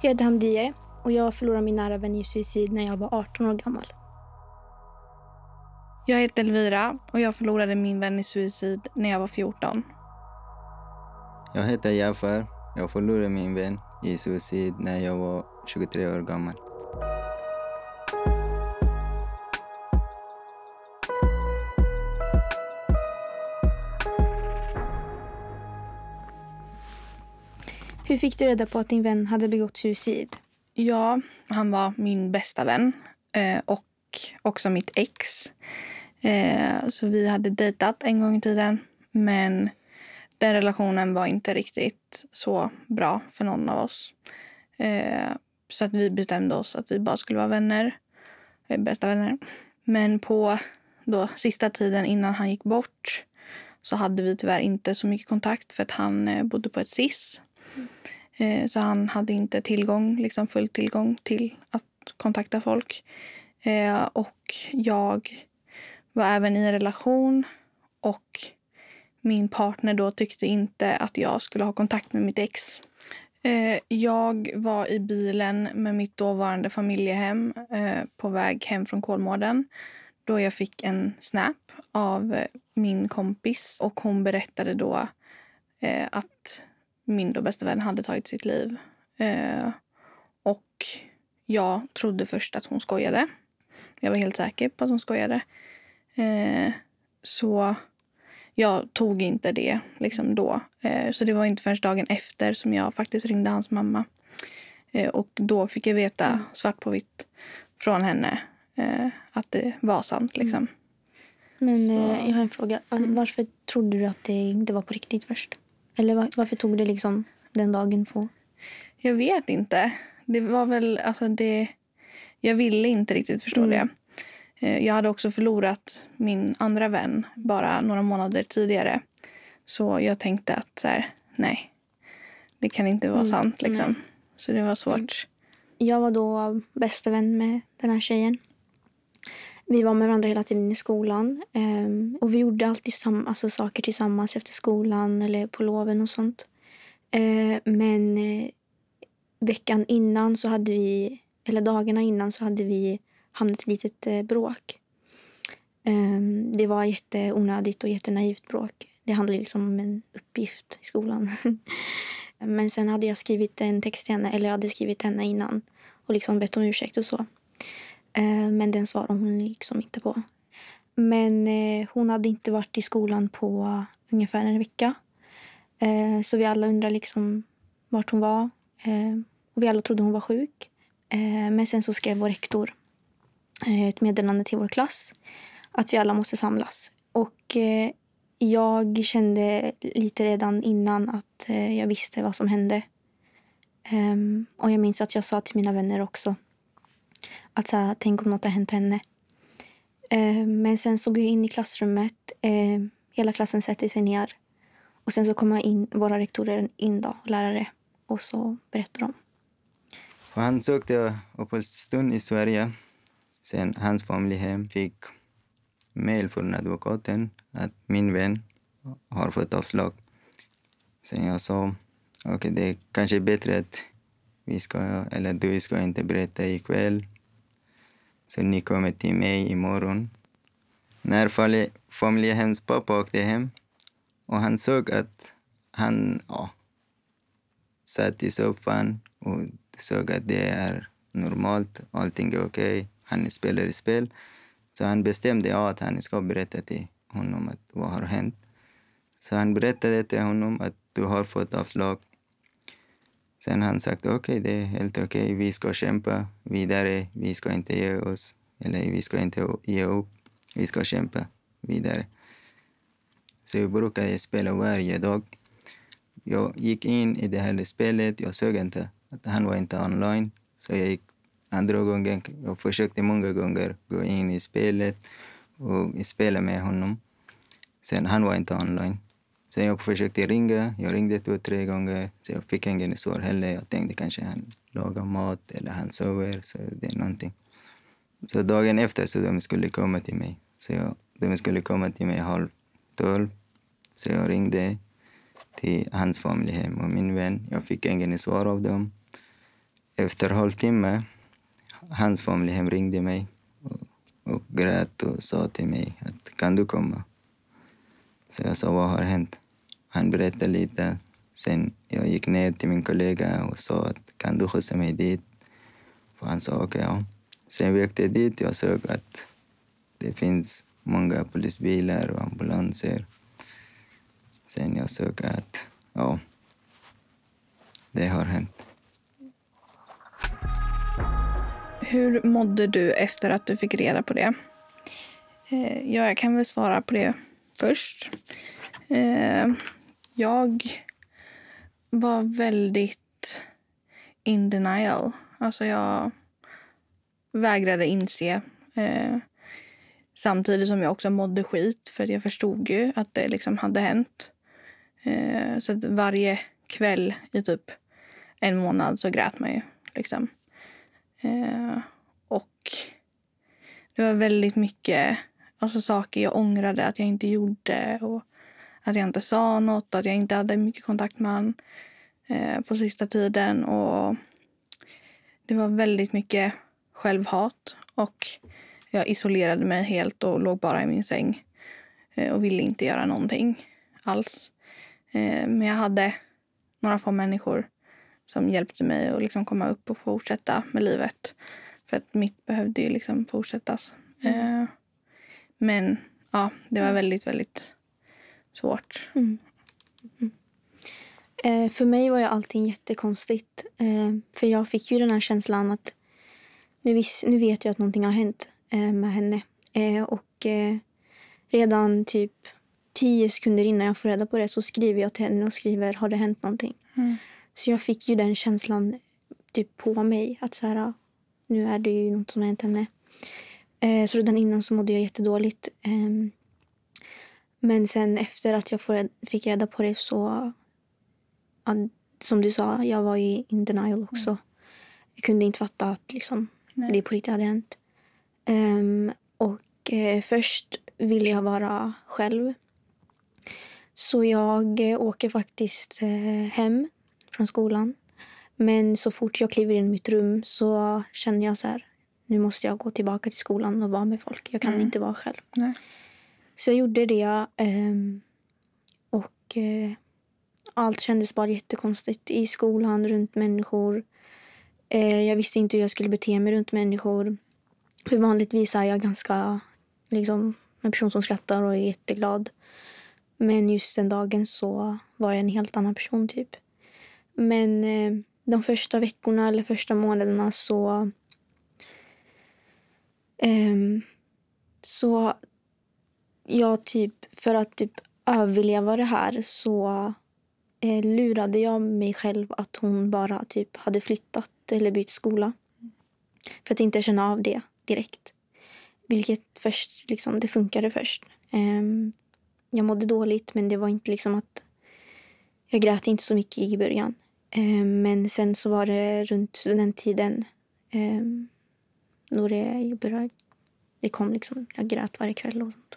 Jag heter Hamdiye och jag förlorade min nära vän i suicid när jag var 18 år gammal. Jag heter Elvira och jag förlorade min vän i suicid när jag var 14. Jag heter Jafar. Jag förlorade min vän i suicid när jag var 23 år gammal. Hur fick du reda på att din vän hade begått suicid? Ja, han var min bästa vän och också mitt ex. Så vi hade dejtat en gång i tiden, men den relationen var inte riktigt så bra för någon av oss. Så att vi bestämde oss att vi bara skulle vara vänner, bästa vänner. Men på då sista tiden innan han gick bort så hade vi tyvärr inte så mycket kontakt för att han bodde på ett SIS. Så han hade inte full tillgång till att kontakta folk. Och jag var även i en relation och min partner då tyckte inte att jag skulle ha kontakt med mitt ex. Jag var i bilen med mitt dåvarande familjehem på väg hem från Kolmården då jag fick en snap av min kompis och hon berättade då att min då bästa vän hade tagit sitt liv. Och jag trodde först att hon skojade. Jag var helt säker på att hon skojade. Så jag tog inte det då. Så det var inte förrän dagen efter som jag faktiskt ringde hans mamma. Och då fick jag veta svart på vitt från henne att det var sant. Men jag har en fråga. Varför trodde du att det inte var på riktigt först? Eller varför tog det den dagen på? Jag vet inte. Det var väl, jag ville inte riktigt förstå det. Jag hade också förlorat min andra vän bara några månader tidigare. Så jag tänkte att nej, det kan inte vara sant. Så det var svårt. Jag var då bästa vän med den här tjejen. Vi var med varandra hela tiden i skolan. Och vi gjorde alltid saker tillsammans efter skolan eller på loven och sånt. Men veckan innan så hade vi, eller dagarna innan så hade vi hamnat i ett litet bråk. Det var jätteonödigt och jättenaivt bråk. Det handlade om en uppgift i skolan. Men sen hade jag skrivit en text till henne, eller jag hade skrivit henne innan och bett om ursäkt och så. Men den svarade hon inte på. Men hon hade inte varit i skolan på ungefär en vecka. Så vi alla undrade vart hon var. Och vi alla trodde hon var sjuk. Men sen så skrev vår rektor ett meddelande till vår klass att vi alla måste samlas. Och jag kände lite redan innan att jag visste vad som hände. Och jag minns att jag sa till mina vänner också att tänk om något har hänt henne. Men sen så går jag in i klassrummet. Hela klassen sätter sig ner. Och sen så kommer våra rektorer in då, lärare. Och så berättar de. Han sökte uppehållstillstånd i Sverige. Sen hans familjehem fick mejl från advokaten att min vän har fått avslag. Sen jag sa, okej, det kanske är bättre att du ska inte berätta ikväll. Så ni kommer till mig imorgon. När familjehems pappa åkte hem och han såg att han satt i soffan och såg att det är normalt, allting är okej. Han spelar spel. Så han bestämde att han ska berätta till honom att vad har hänt. Så han berättade till honom att du har fått avslag. Sen han sagt okej, det är helt okej. Vi ska kämpa vidare. Vi ska inte ge oss. Eller vi ska inte ge upp. Vi ska kämpa vidare. Så jag brukade spela varje dag. Jag gick in i det här spelet. Jag såg inte att han var inte online. Så jag gick andra gången. Jag försökte många gånger gå in i spelet och spela med honom. Sen han var inte online. Så jag försökte ringa. Jag ringde 2-3 gånger. Så jag fick ingen svar heller. Jag tänkte kanske han lagar mat eller han sover. Så det är någonting. Så dagen efter så de skulle komma till mig. Så de skulle komma till mig 11:30. Så jag ringde. till hans familjehem och min vän. Jag fick ingen svar av dem. Efter halvtimme, hans familjehem ringde mig och grät och sa till mig att kan du komma? Så jag sa, vad har hänt? Han berättade lite. Sen jag gick ner till min kollega och sa att kan du skjutsa mig dit? För han sa okej, ja. Sen vi åkte dit, jag såg att det finns många polisbilar och ambulanser. Sen jag såg att ja, det har hänt. Hur mådde du efter att du fick reda på det? Jag kan väl svara på det först. Jag var väldigt in denial. Alltså jag vägrade inse. Samtidigt som jag också mådde skit. För jag förstod ju att det liksom hade hänt. Så att varje kväll i typ en månad så grät man ju. Liksom. Och det var väldigt mycket alltså saker jag ångrade att jag inte gjorde. Och att jag inte sa något. Att jag inte hade mycket kontakt med han på sista tiden. Och det var väldigt mycket självhat. Och jag isolerade mig helt och låg bara i min säng. Och ville inte göra någonting alls. Men jag hade några få människor som hjälpte mig att liksom komma upp och fortsätta med livet. För att mitt behövde ju liksom fortsättas. Men ja, det var väldigt, väldigt svårt. För mig var ju allting jättekonstigt. För jag fick ju den här känslan att nu vet jag att någonting har hänt med henne. Och redan typ 10 sekunder innan jag får reda på det så skriver jag till henne och skriver har det hänt någonting. Så jag fick ju den känslan typ på mig att så här, nu är det ju något som har hänt henne. Så redan innan så mådde jag jättedåligt. Men sen efter att jag fick reda på det så som du sa, jag var ju in denial också. Jag kunde inte fatta att liksom, det på riktigt hade hänt. Och först ville jag vara själv. Så jag åker faktiskt hem från skolan. Men så fort jag kliver in i mitt rum så känner jag så här, nu måste jag gå tillbaka till skolan och vara med folk. Jag kan inte vara själv. Nej. Så jag gjorde det. Och allt kändes bara jättekonstigt i skolan, runt människor. Jag visste inte hur jag skulle bete mig runt människor. För vanligtvis är jag ganska liksom, en person som skrattar och är jätteglad. Men just den dagen så var jag en helt annan person typ. Men de första veckorna eller första månaderna så jag typ för att typ överleva det här så lurade jag mig själv att hon bara typ hade flyttat eller bytt skola. För att inte känna av det direkt. Vilket först liksom, det funkade först. Jag mådde dåligt men det var inte liksom att jag grät inte så mycket i början. Men sen så var det runt den tiden då det kom liksom, jag grät varje kväll och sånt.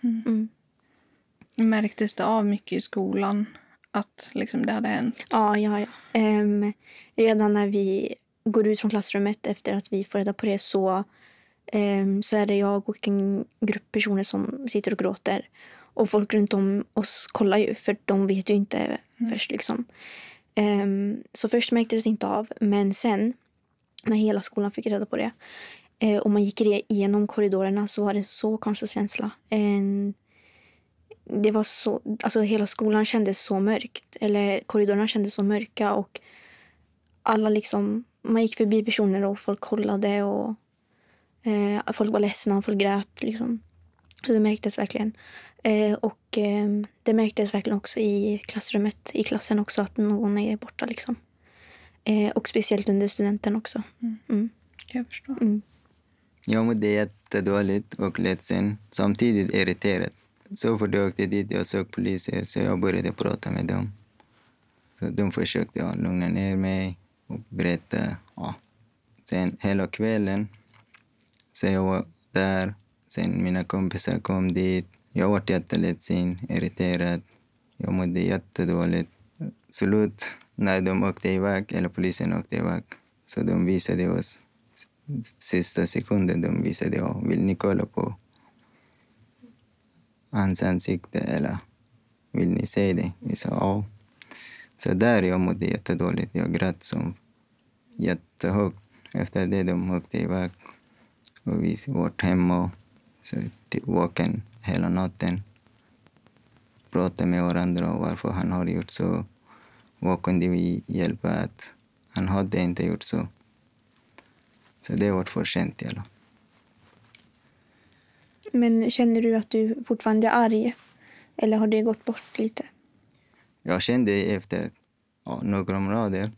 Märktes det av mycket i skolan att liksom det hade hänt? Ja. Redan när vi går ut från klassrummet efter att vi får reda på det så är det jag och en grupp personer som sitter och gråter. Och folk runt om oss kollar ju för de vet ju inte först liksom. Så först märktes det inte av. Men sen när hela skolan fick reda på det och man gick igenom korridorerna så var det så konstig känsla. Det var så, alltså hela skolan kändes så mörkt. Eller korridorerna kändes så mörka och alla liksom, man gick förbi personer och folk kollade och folk var ledsna och folk grät liksom. Så det märktes verkligen. Och det märktes verkligen också i klassrummet, i klassen också att någon är borta liksom. Och speciellt under studenten också. Jag förstår. Jag mådde jättedåligt och ledsen, samtidigt irriterad. Så fort jag åkte dit, jag såg poliser så jag började prata med dem. Så de försökte lugna ner mig och berätta. Ja. Sen hela kvällen så jag var där. Sen mina kompisar kom dit. Jag var jätteledsen, irriterad. Jag mådde jättedåligt. slut när de åkte iväg, eller polisen åkte iväg. Så de visade oss, sista sekunden de visade, vill ni kolla på hans ansikte eller vill ni se det? Vi sa ja. Så där jag mådde jättedåligt. Jag grät som jättehögt. Efter det de åkte iväg och vi var hemma. Så vaken hela natten. Pratade med varandra om varför han har gjort så. Vad kunde vi hjälpa att han hade inte gjort så. Så det var för sent i alla. Men känner du att du fortfarande är arg? Eller har det gått bort lite? Jag kände efter några månader.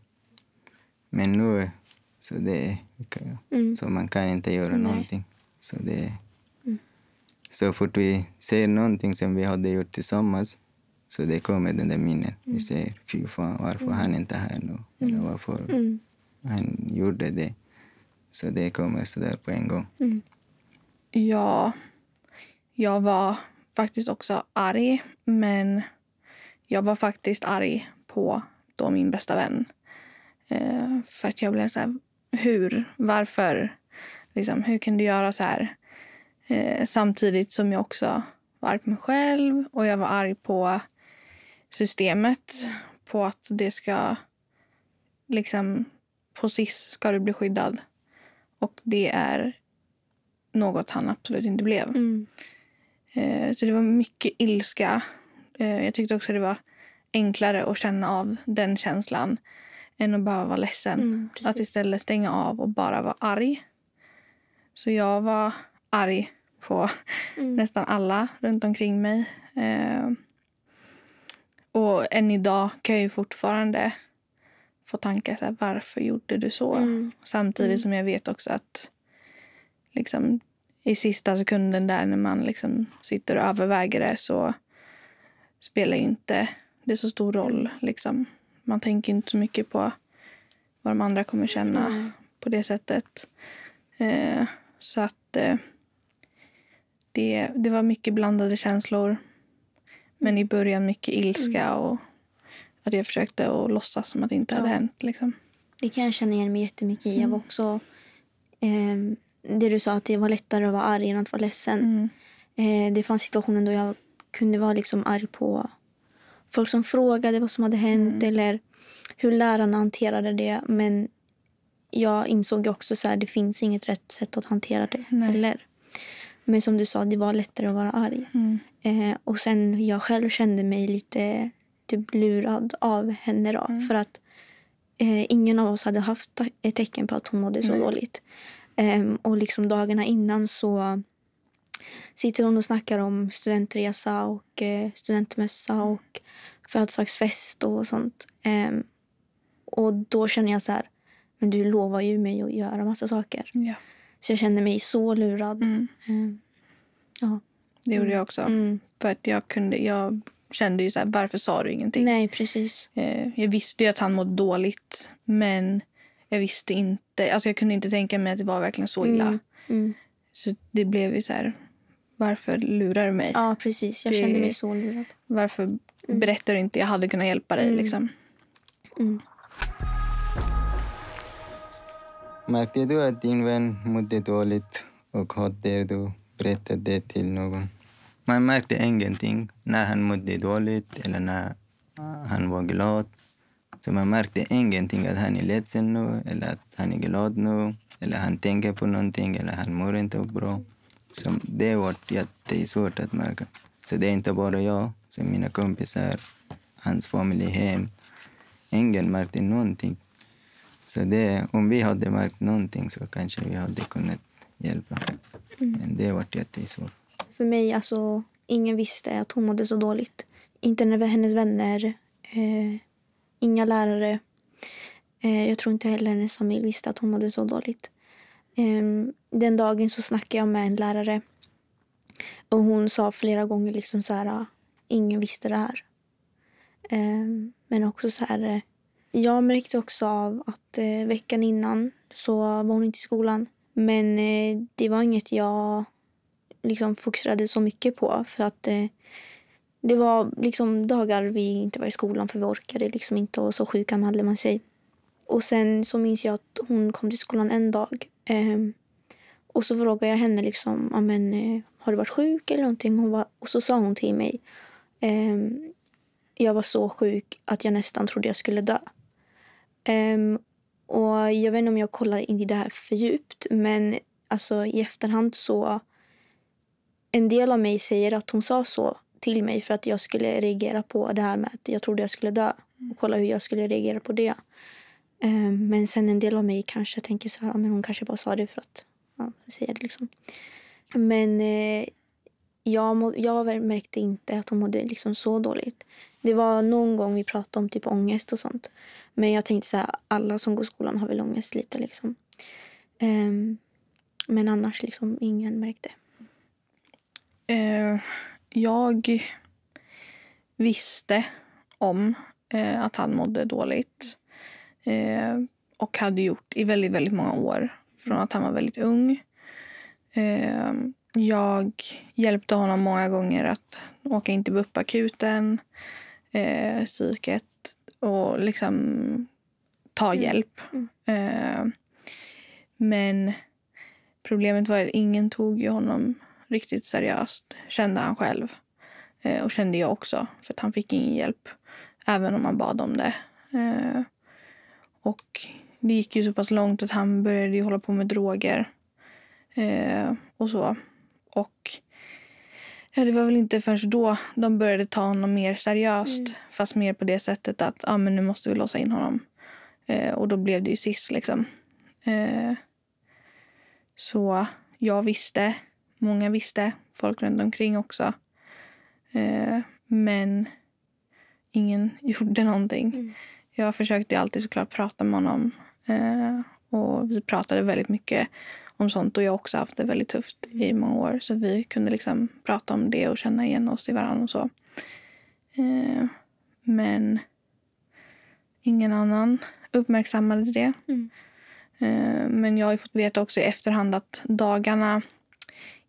Men nu så det så man kan inte göra någonting. Så det så fort vi ser någonting som vi hade gjort tillsammans så det kommer den där minnen. Vi säger fy fan, varför han inte är här nu? Eller varför han gjorde det. Så det kommer så där på en gång. Ja, jag var faktiskt också arg. Men jag var faktiskt arg på då min bästa vän. För att jag blev så här, varför? Liksom, hur kan du göra så här? Samtidigt som jag också var arg på mig själv. Och jag var arg på systemet. På att det ska, liksom, på SIS ska du bli skyddad. Och det är något han absolut inte blev. Så det var mycket ilska. Jag tyckte också det var enklare att känna av den känslan än att bara vara ledsen. Att istället stänga av och bara vara arg. Så jag var arg på nästan alla runt omkring mig. Och än idag kan jag ju fortfarande få tankar så här, varför gjorde du så? Samtidigt som jag vet också att liksom, i sista sekunden där när man liksom sitter och överväger det så spelar ju inte det så stor roll. Liksom. Man tänker inte så mycket på vad de andra kommer känna på det sättet. Så att det var mycket blandade känslor. Men i början mycket ilska och att jag försökte att låtsas som att det inte hade hänt. Liksom. Det kan jag känna igen mig jättemycket i. Jag var också, det du sa att det var lättare att vara arg än att vara ledsen. Det fanns situationer då jag kunde vara liksom arg på folk som frågade vad som hade hänt eller hur lärarna hanterade det. Men jag insåg också så här, det finns inget rätt sätt att hantera det heller. Men som du sa, det var lättare att vara arg. Och sen jag själv kände mig lite typ lurad av henne då. För att ingen av oss hade haft ett tecken på att hon mådde så dåligt. Och liksom dagarna innan så sitter hon och snackar om studentresa och studentmössa och födelsedagsfest och sånt. Och då känner jag så här, men du lovar ju mig att göra massa saker. Ja. Så jag kände mig så lurad. Ja. Det gjorde jag också. För att jag kände ju så här, varför sa du ingenting? Nej, precis. Jag visste ju att han mådde dåligt. Men jag visste inte, alltså jag kunde inte tänka mig att det var verkligen så illa. Så det blev ju så här, varför lurar du mig? Ja, precis. Jag kände mig så lurad. Varför berättar du inte? Jag hade kunnat hjälpa dig liksom. Märkte du att din vän mådde dåligt och hade du berättat det till någon? Man märkte ingenting när han mådde dåligt eller när han var glad. Så man märkte ingenting att han är ledsen nu eller att han är glad nu eller han tänker på någonting eller han mår inte bra. Så det var jättesvårt att märka. Så det är inte bara jag, så mina kompisar, hans familj hem. Ingen märkte någonting. Så det, om vi hade märkt någonting så kanske vi hade kunnat hjälpa. Men det var jättesvårt. För mig, alltså, ingen visste att hon mådde så dåligt. Inte hennes vänner, inga lärare. Jag tror inte heller hennes familj visste att hon mådde så dåligt. Den dagen så snackade jag med en lärare. Och hon sa flera gånger liksom så här, ingen visste det här. Men också så här, jag märkte också av att veckan innan så var hon inte i skolan. Men det var inget jag liksom fokuserade så mycket på. För att det var liksom dagar vi inte var i skolan för vi orkade liksom inte, och så sjuka hade man sig. Och sen så minns jag att hon kom till skolan en dag. Och så frågade jag henne liksom, har du varit sjuk eller någonting? Och så sa hon till mig, jag var så sjuk att jag nästan trodde jag skulle dö. Och jag vet inte om jag kollar in i det här för djupt, men alltså i efterhand så en del av mig säger att hon sa så till mig för att jag skulle reagera på det här med att jag trodde jag skulle dö och kolla hur jag skulle reagera på det. Men sen en del av mig kanske tänker så här, men hon kanske bara sa det för att säga det liksom. Men jag märkte inte att hon mådde liksom så dåligt. Det var någon gång vi pratade om typ ångest och sånt. Men jag tänkte så här, alla som går i skolan har väl ångest lite liksom. Men annars liksom ingen märkte. Jag visste om att han mådde dåligt. Och hade gjort i väldigt, väldigt många år. Från att han var väldigt ung. Jag hjälpte honom många gånger att åka in till BUP-akuten, psyket och liksom ta hjälp. Men problemet var att ingen tog ju honom riktigt seriöst, kände han själv. Och kände jag också, för att han fick ingen hjälp, även om han bad om det. Och det gick ju så pass långt att han började hålla på med droger. Och så. Och det var väl inte förrän då de började ta honom mer seriöst. Fast mer på det sättet att men nu måste vi låsa in honom. Och då blev det ju SIS liksom. Så jag visste, många visste, folk runt omkring också. Men ingen gjorde någonting. Jag försökte alltid såklart prata med honom. Och vi pratade väldigt mycket om sånt. Och jag har också haft det väldigt tufft i många år. Så att vi kunde liksom prata om det och känna igen oss i varandra och så. Men ingen annan uppmärksammade det. Men jag har ju fått veta också i efterhand att dagarna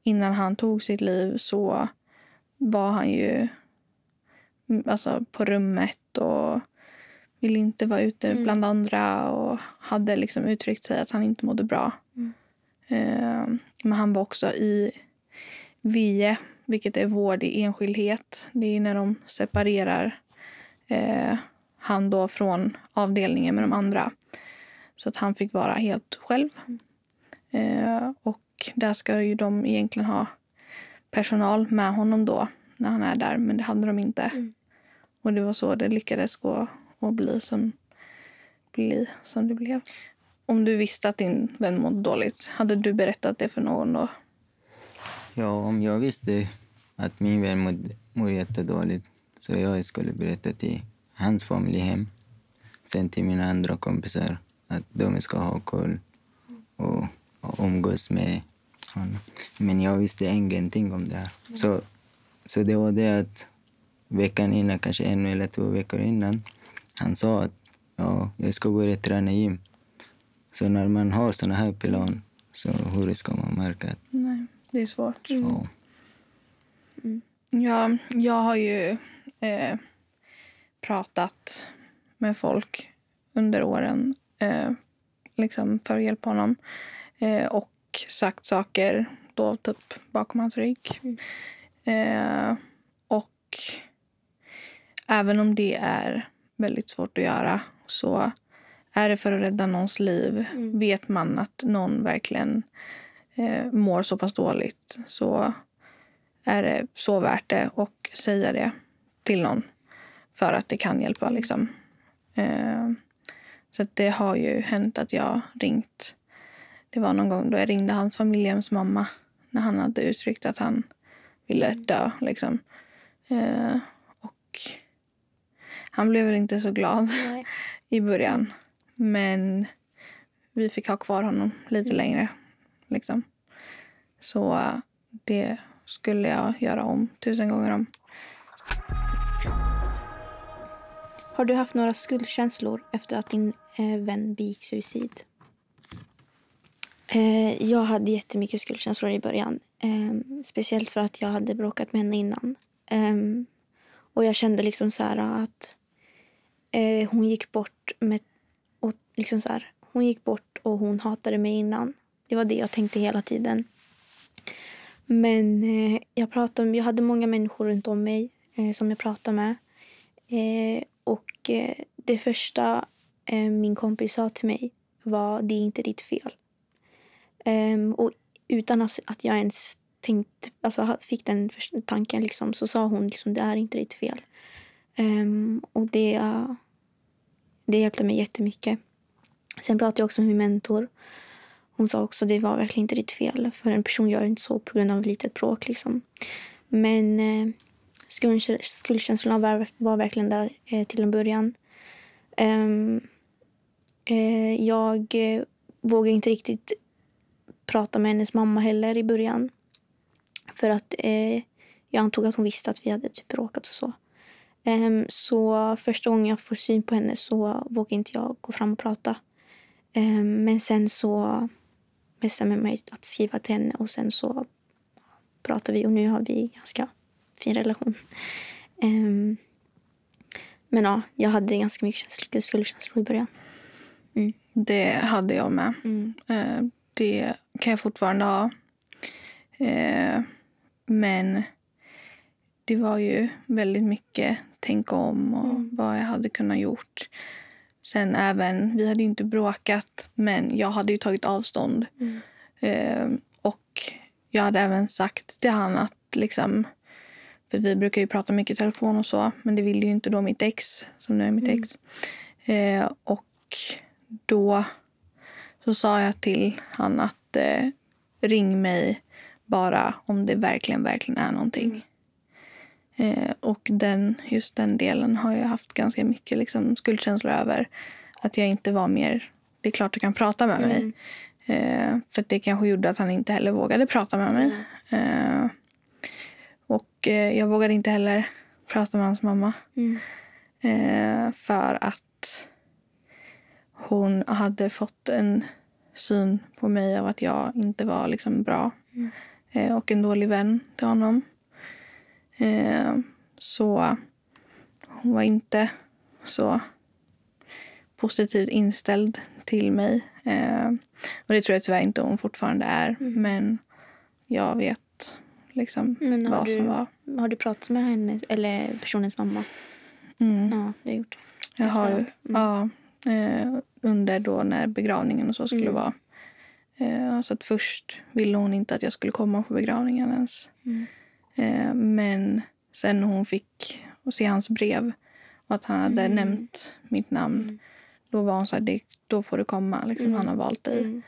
innan han tog sitt liv så var han ju alltså på rummet och ville inte vara ute bland andra och hade liksom uttryckt sig att han inte mådde bra. Men han var också i VIE, vilket är vård i enskildhet. Det är när de separerar han då från avdelningen med de andra. Så att han fick vara helt själv. Och där ska ju de egentligen ha personal med honom då när han är där. Men det hade de inte. Och det var så det lyckades gå och bli som det blev. Om du visste att din vän mådde dåligt, hade du berättat det för någon då? Ja, om jag visste att min vän mådde jättedåligt så jag skulle berätta till hans familjehem. Sen till mina andra kompisar att de ska ha koll och umgås med honom. Men jag visste ingenting om det här. Så det var det att veckan innan, kanske 1 eller 2 veckor innan, han sa att jag ska börja träna gym. Så när man har såna här plan, så hur ska man märka att... Nej, det är svårt. Ja. Ja, jag har ju pratat med folk under åren liksom för att hjälpa honom. Och sagt saker då typ bakom hans rygg. Och även om det är väldigt svårt att göra så är det för att rädda någons liv. Vet man att någon verkligen mår så pass dåligt så är det så värt det och säga det till någon för att det kan hjälpa liksom. Så att det har ju hänt att jag ringt. Det var någon gång då jag ringde hans familjehems mamma när han hade uttryckt att han ville dö liksom. Och han blev väl inte så glad i början. Men vi fick ha kvar honom lite längre liksom. Så det skulle jag göra om 1000 gånger om. Har du haft några skuldkänslor efter att din vän begick suicid? Jag hade jättemycket skuldkänslor i början. Speciellt för att jag hade bråkat med henne innan. Och jag kände liksom så här att hon gick bort och liksom så här, hon gick bort och hon hatade mig innan. Det var det jag tänkte hela tiden. Men jag hade många människor runt om mig som jag pratade med. Och det första min kompis sa till mig var: det är inte ditt fel. Och utan att jag ens fick den tanken liksom, så sa hon liksom: det är inte ditt fel. Och det hjälpte mig jättemycket. Sen pratade jag också med min mentor. Hon sa också: det var verkligen inte ditt fel. För en person gör inte så på grund av ett litet bråk liksom. Men skuldkänslan var verkligen där till en början. Jag vågade inte riktigt prata med hennes mamma heller i början. För att jag antog att hon visste att vi hade typ bråkat och så. Så första gången jag får syn på henne så vågar inte jag gå fram och prata. Men sen så bestämmer jag mig att skriva till henne och sen så pratar vi och nu har vi ganska fin relation. Men ja, jag hade ganska mycket skuldkänslor i början. Det hade jag med. Det kan jag fortfarande ha. Men det var ju väldigt mycket tänka om och vad jag hade kunnat gjort. Sen även, vi hade ju inte bråkat, men jag hade ju tagit avstånd. Och jag hade även sagt till han att liksom, för vi brukar ju prata mycket i telefon och så, men det ville ju inte då mitt ex, som nu är mitt ex. Och då så sa jag till han att ring mig bara om det verkligen är någonting. Och just den delen har jag haft ganska mycket liksom skuldkänslor över. Att jag inte var mer, det är klart du kan prata med mig. För det kanske gjorde att han inte heller vågade prata med mig. Och jag vågade inte heller prata med hans mamma. För att hon hade fått en syn på mig av att jag inte var liksom bra. Och en dålig vän till honom. Så hon var inte så positivt inställd till mig. Och det tror jag tyvärr inte hon fortfarande är. Men jag vet liksom vad som var. Har du pratat med henne eller personens mamma? Ja, det har gjort. Jag har under då när begravningen och så skulle vara. Så att först ville hon inte att jag skulle komma på begravningen ens. Men sen hon fick se hans brev och att han hade nämnt mitt namn, då var hon så här: då får du komma. Liksom, han har valt dig.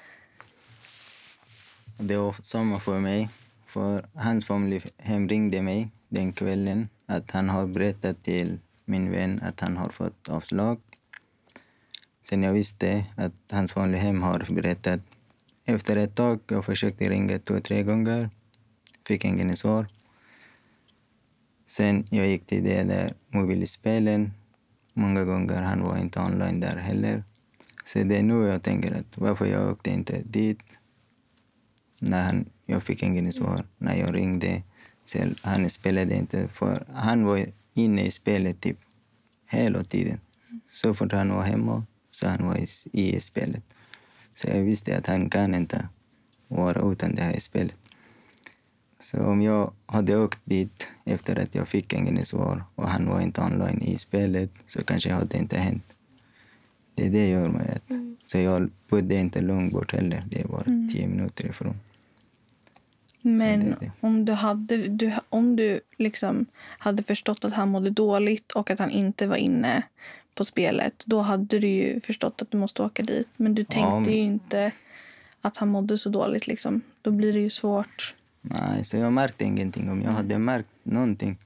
Det var samma för mig. För hans familj hemringde mig den kvällen att han har berättat till min vän att han har fått avslag. Sen jag visste att hans familj hem har berättat. Efter ett tag jag försökte ringa 2-3 gånger. Fick ingen svar. Sen jag gick till det där mobilspelen. Många gånger han var inte online där heller. Så det är nu jag tänker att varför jag åkte inte dit. När jag fick ingen svar. När jag ringde. Så han spelade inte. För han var inne i spelet typ hela tiden. Så fort han var hemma så han var i spelet. Så jag visste att han kan inte vara utan det här spelet. Så om jag hade åkt dit efter att jag fick ingen svar och han var inte online i spelet så kanske hade inte hänt. Det är det gör mig. Så jag bodde inte långt bort heller. Det var 10 minuter ifrån. Men om du liksom hade förstått att han mådde dåligt och att han inte var inne på spelet, då hade du ju förstått att du måste åka dit. Men du tänkte ju inte att han mådde så dåligt. Liksom. Då blir det ju svårt. Nej, så jag märkte ingenting. Om jag hade märkt någonting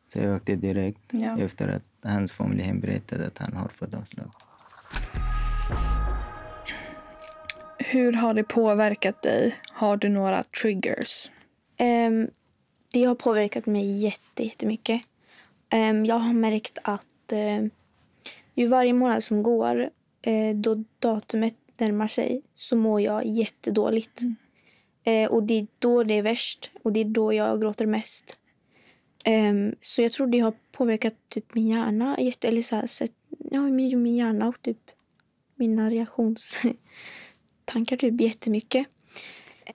så jag åkte direkt efter att hans familj hem berättade att han har fått avslag. Hur har det påverkat dig? Har du några triggers? Det har påverkat mig jättemycket. Jag har märkt att ju varje månad som går, då datumet närmar sig, så mår jag jättedåligt. Och det är då det är värst. Och det är då jag gråter mest. Så jag tror det har påverkat typ min hjärna. Eller så här, min hjärna och typ mina reaktionstankar typ jättemycket.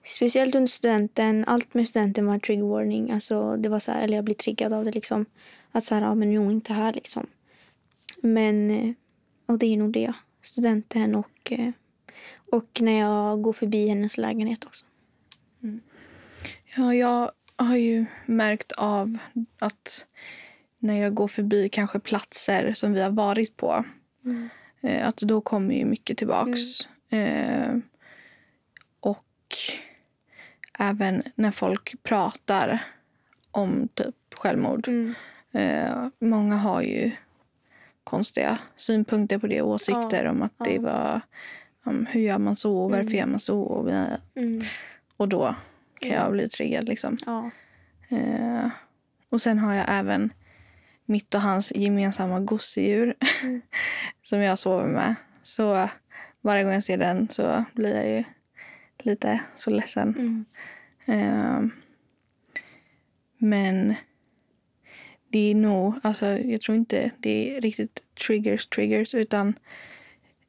Speciellt under studenten. Allt med studenten var trigger warning. Alltså det var så här, eller jag blev triggad av det liksom. Att så här, men nu är hon inte här liksom. Men och det är nog det. Studenten och när jag går förbi hennes lägenhet också. Ja, jag har ju märkt av att när jag går förbi kanske platser som vi har varit på, att då kommer ju mycket tillbaks. Och även när folk pratar om typ självmord. Många har ju konstiga synpunkter på det, åsikter om att det var hur gör man så, varför gör man så, och då kan jag bli triggad liksom. Och sen har jag även mitt och hans gemensamma gosedjur som jag sover med. Så varje gång jag ser den så blir jag ju lite så ledsen. Men det är nog, alltså jag tror inte det är riktigt triggers, utan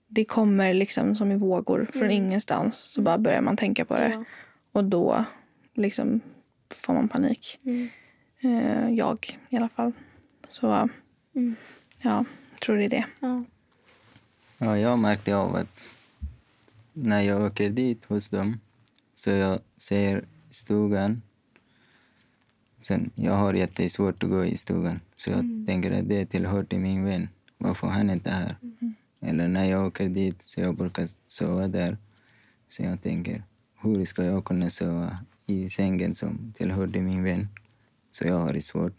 det kommer liksom som i vågor från ingenstans. Så bara börjar man tänka på det. Och då liksom får man panik. Jag i alla fall. Så ja, jag tror det är det. Ja, jag märkte av att när jag åker dit hos dem så jag ser stugan. Sen jag har jättesvårt att gå i stugan. Så jag tänker att det tillhör till min vän. Varför han inte är här? Eller när jag åker dit så jag brukar sova där. Så jag tänker, hur ska jag kunna sova i sängen som tillhör till min vän? Så jag har det svårt.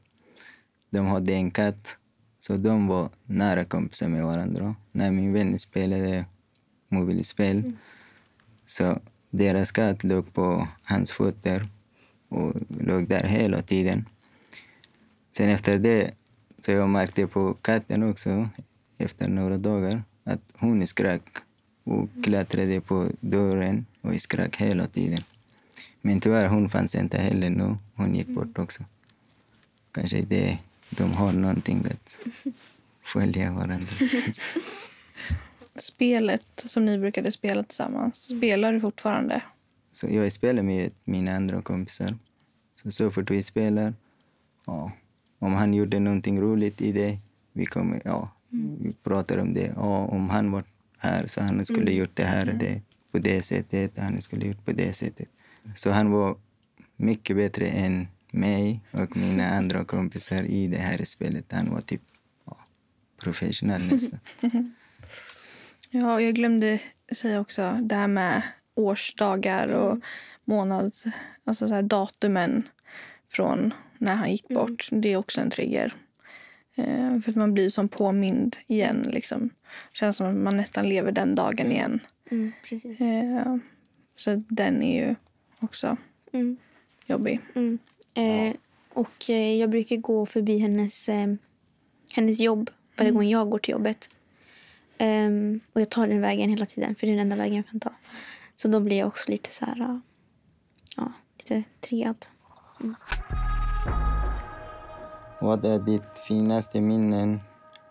De hade en katt. Så de var nära kompisar med varandra. När min vän spelade mobilspel så deras katt låg på hans fötter och låg där hela tiden. Sen efter det så jag märkte på katten också efter några dagar att hon skrek och klättrade på dörren och skrek hela tiden. Men tyvärr hon fanns inte heller nu. Hon gick bort också. Kanske det, de har någonting att följa varandra. Spelet som ni brukade spela tillsammans, spelar du fortfarande? Så jag spelar med mina andra kompisar. Så fort vi spelar, om han gjorde någonting roligt i det, vi pratar om det. Om han var här så han skulle gjort det här det, på det sättet, han skulle gjort på det sättet. Så han var mycket bättre än mig och mina andra kompisar i det här spelet. Han var typ professionell nästan. Ja, jag glömde säga också det här med årsdagar och månad, alltså så här datumen från när han gick bort. Det är också en trigger. För att man blir som påmind igen liksom. Känns som att man nästan lever den dagen igen. Precis. Så den är ju också jobbig. Och jag brukar gå förbi hennes jobb varje gång jag går till jobbet. Och jag tar den vägen hela tiden, för det är den enda vägen jag kan ta. Så då blir jag också lite så här, lite triggad. Vad är ditt finaste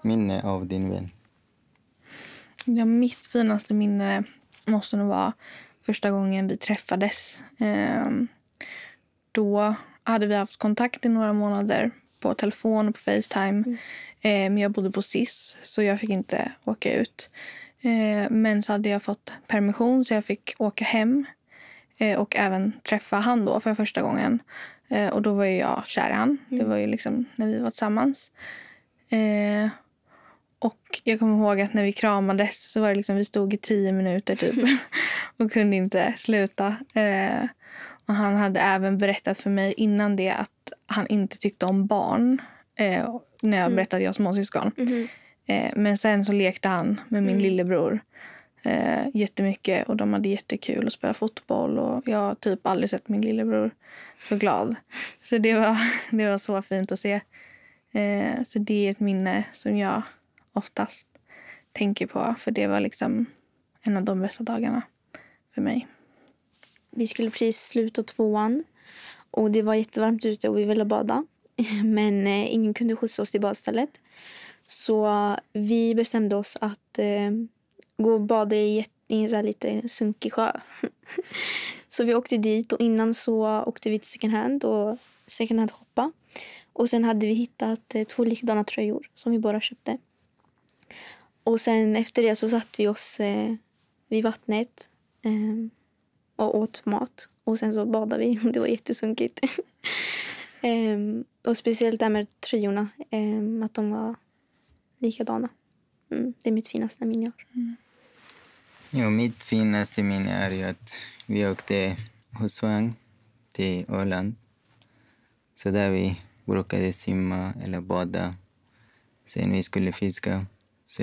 minne av din vän? Ja, mitt finaste minne måste nog vara första gången vi träffades. Då hade vi haft kontakt i några månader på telefon och på FaceTime. Men jag bodde på SIS så jag fick inte åka ut. Men så hade jag fått permission så jag fick åka hem. Och även träffa han då för första gången. Och då var jag kär i han. Det var ju liksom när vi var tillsammans. Och jag kommer ihåg att när vi kramades så var det liksom, vi stod i 10 minuter typ. Och kunde inte sluta. Och han hade även berättat för mig innan det att han inte tyckte om barn. När jag berättade att jag har småsyskon. Men sen så lekte han med min lillebror. Jättemycket. Och de hade jättekul att spela fotboll. Och jag har typ aldrig sett min lillebror så glad. Så det var så fint att se. Så det är ett minne som jag oftast tänker på. För det var liksom en av de bästa dagarna för mig. Vi skulle precis sluta 2:an. Och det var jättevarmt ute och vi ville bada. Men ingen kunde skjutsa oss till badstället. Så vi bestämde oss att gå och bada i en så här lite sunkig sjö. Så vi åkte dit och innan så åkte vi till second hand och second hand shoppa. Och sen hade vi hittat 2 likadana tröjor som vi bara köpte. Och sen efter det så satt vi oss vid vattnet och åt mat. Och sen så badade vi. Det var jättesunkigt. Och speciellt där med tröjorna. Att de var likadana. Det är mitt finaste minne. Ja, mitt finaste minne är ju att vi åkte husvagn till Öland. Så där vi brukade simma eller bada. Sen vi skulle fiska. Så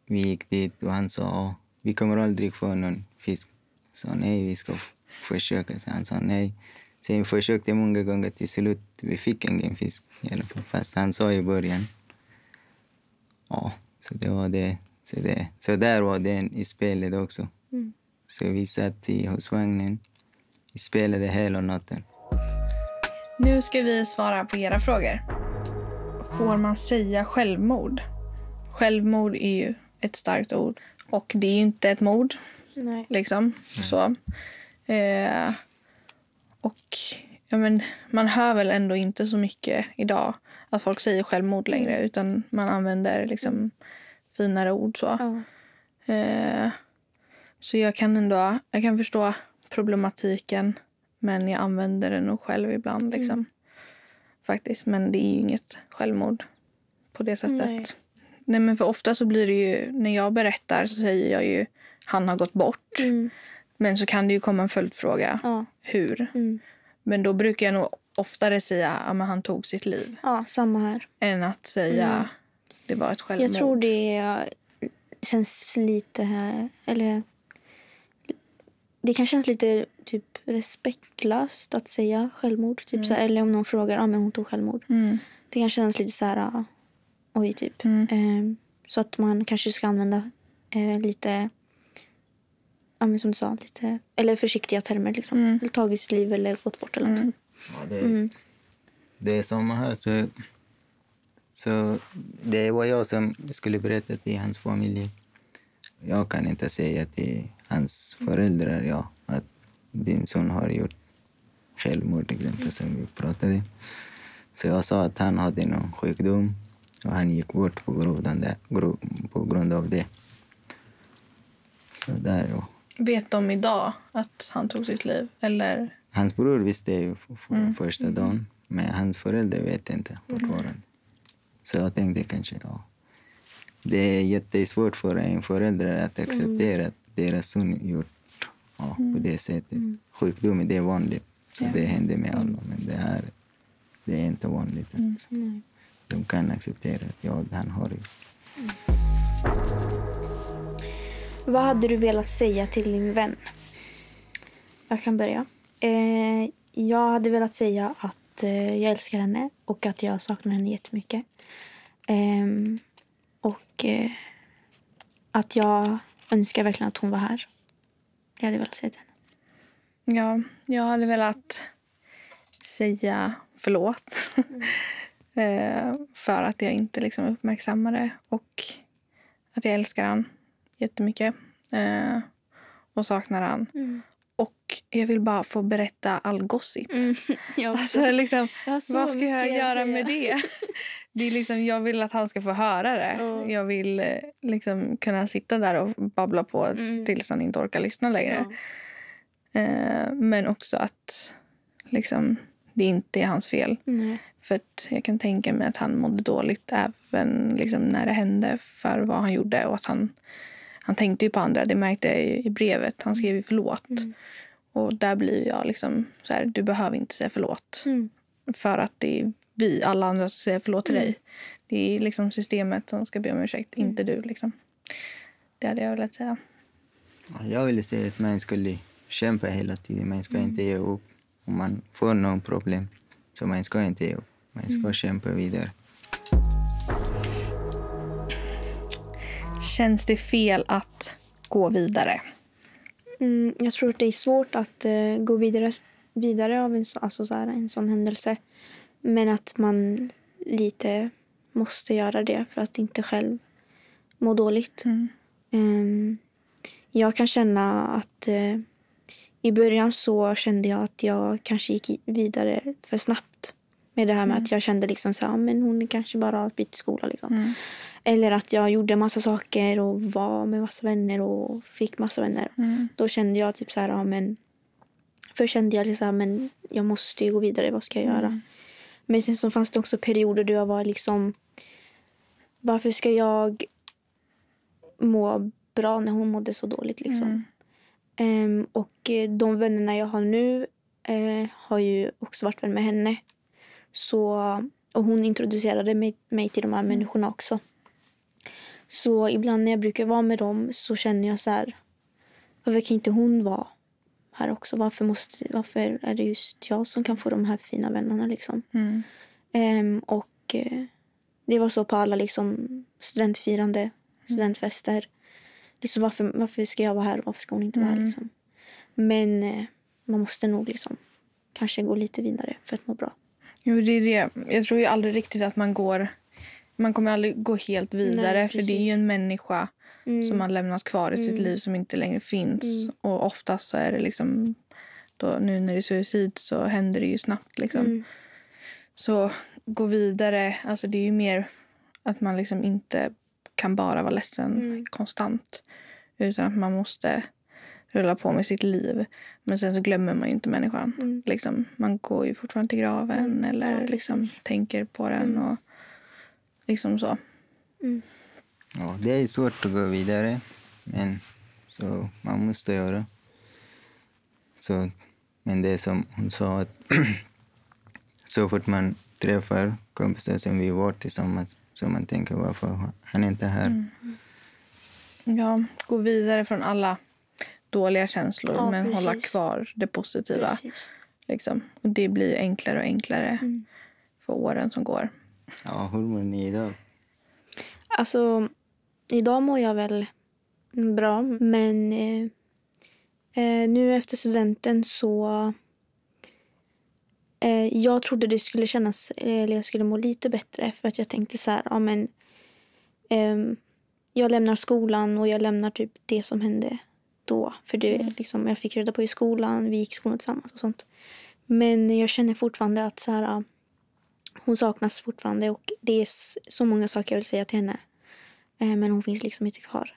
vi gick dit och han sa vi kommer aldrig få någon fisk. Så nej, vi ska försöka. Så han sa nej. Sen vi försökte många gånger till slut. Vi fick ingen fisk i alla fall. Fast han sa i början. Ja, så det var det. Så där var det i spelet också. Så vi satt i husvagnen. Vi spelade hela natten. Nu ska vi svara på era frågor. Får man säga självmord? Självmord är ju ett starkt ord. Och det är ju inte ett mord. Nej. Liksom. Så. Och ja, men, man hör väl ändå inte så mycket idag att folk säger självmord längre. Utan man använder liksom finare ord så. Ja. Så jag kan förstå problematiken. Men jag använder det nog själv ibland liksom. Faktiskt. Men det är ju inget självmord på det sättet. Nej, men för ofta så blir det ju, när jag berättar så säger jag ju han har gått bort. Men så kan det ju komma en följdfråga. Ja. Hur? Men då brukar jag nog oftare säga att han tog sitt liv. Ja, samma här. Än att säga det var ett självmord. Jag tror det känns lite här, eller det kan kännas lite typ respektlöst att säga självmord. Typ så här, eller om någon frågar, men hon tog självmord. Det kan kännas lite så här, oj typ. Så att man kanske ska använda lite, ja men som du sa, lite, eller försiktiga termer liksom. Eller tagit sitt liv eller gått bort eller något. Ja, det är samma här. Så det var jag som skulle berätta till hans familj. Jag kan inte säga till hans föräldrar att din son har gjort självmord, exempel, som vi pratade. Så jag sa att han hade någon sjukdom och han gick bort på grund av det. Så där, ja. Vet de idag att han tog sitt liv? Eller? Hans bror visste ju första dagen, men hans föräldrar vet inte fortfarande. Så jag tänkte kanske, det är jättesvårt för en förälder att acceptera att deras son gjort på det sättet. Sjukdom det är vanligt, så det händer med alla, men det är inte vanligt att de kan acceptera att han har det. Vad hade du velat säga till din vän? Jag kan börja. Jag hade velat säga att jag älskar henne och att jag saknar henne jättemycket. Och att jag önskar verkligen att hon var här. Det hade jag velat säga till henne. Ja, jag hade velat säga förlåt. För att jag inte liksom uppmärksammade. Och att jag älskar han jättemycket. Och saknar han. Och jag vill bara få berätta all gossip. Alltså, liksom, vad ska jag göra med det? Det är liksom, jag vill att han ska få höra det. Jag vill liksom kunna sitta där och babbla på tills han inte orkar lyssna längre. Men också att liksom, det inte är hans fel. För att jag kan tänka mig att han mådde dåligt även liksom, när det hände för vad han gjorde. Och att han tänkte ju på andra. Det märkte jag i brevet. Han skrev ju förlåt. Och där blir jag liksom så här, du behöver inte säga förlåt. För att det är alla andra som säger förlåt till dig. Det är liksom systemet som ska be om ursäkt, inte du liksom. Det hade jag velat säga. Jag ville säga att man skulle kämpa hela tiden. Man ska inte ge upp. Om man får någon problem så man ska inte ge upp. Man ska kämpa vidare. Känns det fel att gå vidare? Jag tror att det är svårt att gå vidare av en sån händelse. Men att man lite måste göra det för att inte själv må dåligt. Jag kan känna att i början så kände jag att jag kanske gick vidare för snabbt. Med det här med att jag kände liksom så här, men hon kanske bara har bytt skola liksom. Eller att jag gjorde massa saker och var med massa vänner och fick massa vänner. Då kände jag typ så här, ja, men först kände jag liksom, men jag måste ju gå vidare, vad ska jag göra? Men sen så fanns det också perioder då jag var liksom, varför ska jag må bra när hon mådde så dåligt liksom? Och de vännerna jag har nu har ju också varit vän med henne. Så, och hon introducerade mig till de här människorna också. Så ibland när jag brukar vara med dem så känner jag så här, varför kan inte hon vara här också? Varför är det just jag som kan få de här fina vännerna liksom? Och det var så på alla liksom studentfirande, studentfester. Liksom, varför ska jag vara här och varför ska hon inte vara här liksom? Men man måste nog liksom kanske gå lite vidare för att må bra. Jo, det är det. Jag tror ju aldrig riktigt att man kommer aldrig gå helt vidare. Nej, för det är ju en människa som man lämnat kvar i sitt liv som inte längre finns. Och oftast så är det liksom, då, nu när det är suicid så händer det ju snabbt liksom. Så gå vidare, alltså det är ju mer att man liksom inte kan bara vara ledsen konstant. Utan att man måste rulla på med sitt liv. Men sen så glömmer man ju inte människan. Liksom, man går ju fortfarande till graven eller liksom tänker på den och liksom så. Ja, det är svårt att gå vidare, men så man måste göra. Så, men det som hon sa, att så fort man träffar kompisar som vi var tillsammans så man tänker, varför han är inte här? Ja, gå vidare från alla dåliga känslor, men hålla kvar det positiva. Liksom. Och det blir enklare och enklare för åren som går. Ja, hur mår ni idag? Alltså, idag mår jag väl bra, men nu efter studenten så jag trodde det skulle kännas, eller jag skulle må lite bättre, för att jag tänkte så här, ja men jag lämnar skolan och jag lämnar typ det som hände då, för det liksom, jag fick reda på i skolan, vi gick skolan tillsammans och sånt. Men jag känner fortfarande att så här, hon saknas fortfarande och det är så många saker jag vill säga till henne. Men hon finns liksom inte kvar.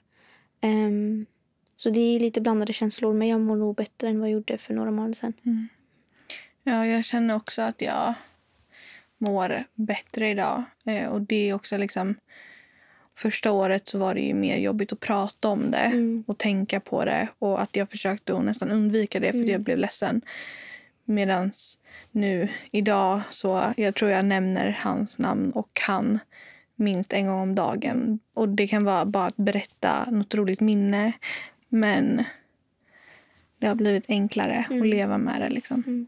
Så det är lite blandade känslor, men jag mår nog bättre än vad jag gjorde för några månader sedan. Ja, jag känner också att jag mår bättre idag. Och det är också liksom, första året så var det ju mer jobbigt att prata om det och tänka på det. Och att jag försökte nästan undvika det för jag blev ledsen. Medans nu idag så jag tror jag nämner hans namn och han minst en gång om dagen. Och det kan vara bara att berätta något roligt minne. Men det har blivit enklare att leva med det liksom.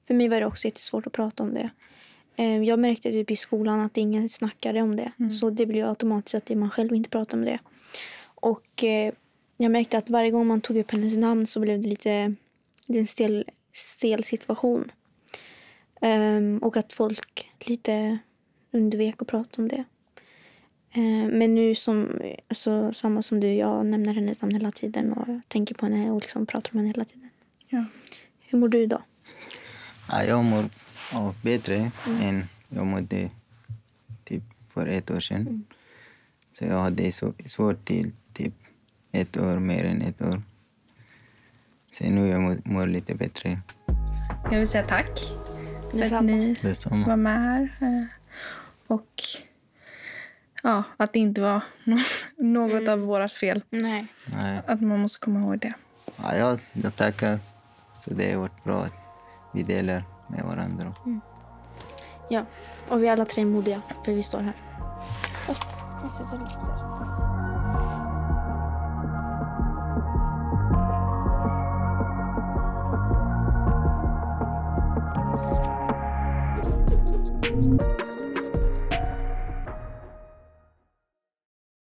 För mig var det också jättesvårt att prata om det. Jag märkte typ i skolan att ingen snackade om det. Så det blev automatiskt att man själv inte pratade om det. Och jag märkte att varje gång man tog upp hennes namn så blev det lite en stel situation. Och att folk lite undvek att prata om det. Men nu alltså, samma som du, jag nämner hennes namn hela tiden och tänker på henne och liksom pratar om henne hela tiden. Ja. Hur mår du idag? Ja, jag mår bättre än jag mådde typ för 1 år sedan. Så jag hade svårt till typ 1 år, mer än 1 år. Så nu jag mår lite bättre. Jag vill säga tack för att ni var med här. Och ja, att det inte var något av vårat fel. Nej. Att man måste komma ihåg det. Ja, jag tackar. Så det har varit bra att vi delar med varandra. Ja, och vi är alla 3 modiga för vi står här. Jag sätter lite där.